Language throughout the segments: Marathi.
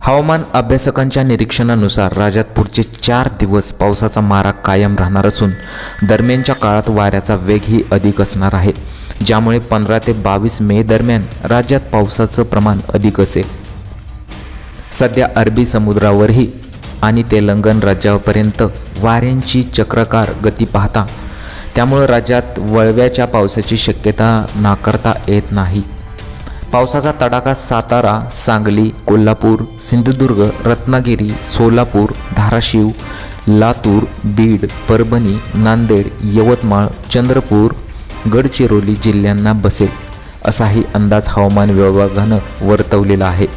हवामान अभ्यासकांच्या निरीक्षणानुसार राज्यात पुढचे 4 दिवस पावसाचा मारा कायम राहणार असून दरम्यानच्या काळात वाऱ्याचा वेगही अधिक असणार आहे, ज्यामुळे 15 ते 22 मे दरम्यान राज्यात पावसाचं प्रमाण अधिक असेल। सध्या अरबी समुद्रावरही आणि तेलंगण राज्यापर्यंत वाऱ्यांची चक्राकार गती पाहता त्यामुळे राज्यात वळव्याच्या पावसाची शक्यता नाकारता येत नाही। पावसाचा तडाखा सातारा, सांगली, कोल्हापूर, सिंधुदुर्ग, रत्नागिरी, सोलापूर, धाराशिव, लातूर, बीड, परभणी, नांदेड, यवतमाळ, चंद्रपूर, गडचिरोली जिल्ह्यांना बसेल असाही अंदाज हवामान विभागानं वर्तवलेला आहे।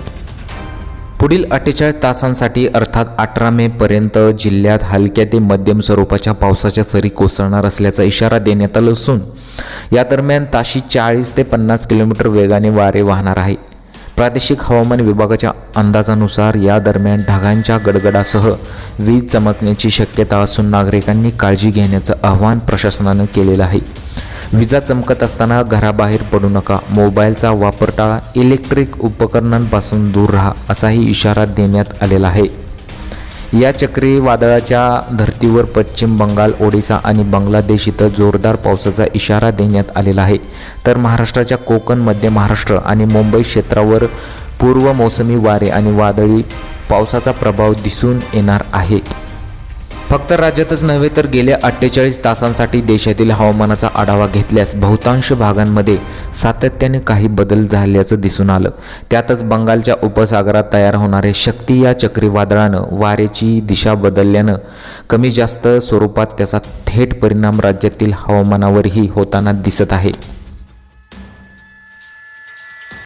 पुढील 48 तासांसाठी अर्थात 18 मे पर्यंत जिल्ह्यात हलक्या ते मध्यम स्वरूपाच्या पावसाच्या सरी कोसळणार असल्याचा इशारा देण्यात आला असून या दरम्यान ताशी 40 ते 50 किलोमीटर वेगाने वारे वाहणार आहे। प्रादेशिक हवामान विभागाच्या अंदाजानुसार या दरम्यान ढगांच्या गडगडासह वीज चमकण्याची शक्यता असून नागरिकांनी काळजी घेण्याचं आवाहन प्रशासनानं केलेलं आहे। विजा चमकत असताना घराबाहेर पडू नका, मोबाईलचा वापर टाळा, इलेक्ट्रिक उपकरणांपासून दूर राहा असाही इशारा देण्यात आलेला आहे। या चक्रीवादळाच्या धर्तीवर पश्चिम बंगाल, ओडिशा आणि बांगलादेश इथं जोरदार पावसाचा इशारा देण्यात आलेला आहे, तर महाराष्ट्राच्या कोकण, मध्य महाराष्ट्र आणि मुंबई क्षेत्रावर पूर्व मोसमी वारे आणि वादळी पावसाचा प्रभाव दिसून येणार आहे। फक्त राज्यातच नव्हे तर गेल्या 48 तासांसाठी देशातील हवामानाचा आढावा घेतल्यास बहुतांश भागांमध्ये सातत्याने काही बदल झाल्याचं दिसून आलं। त्यातच बंगालच्या उपसागरात तयार होणारे शक्ती या चक्रीवादळानं वाऱ्याची दिशा बदलल्यानं कमी जास्त स्वरूपात त्याचा थेट परिणाम राज्यातील हवामानावरही होताना दिसत आहे।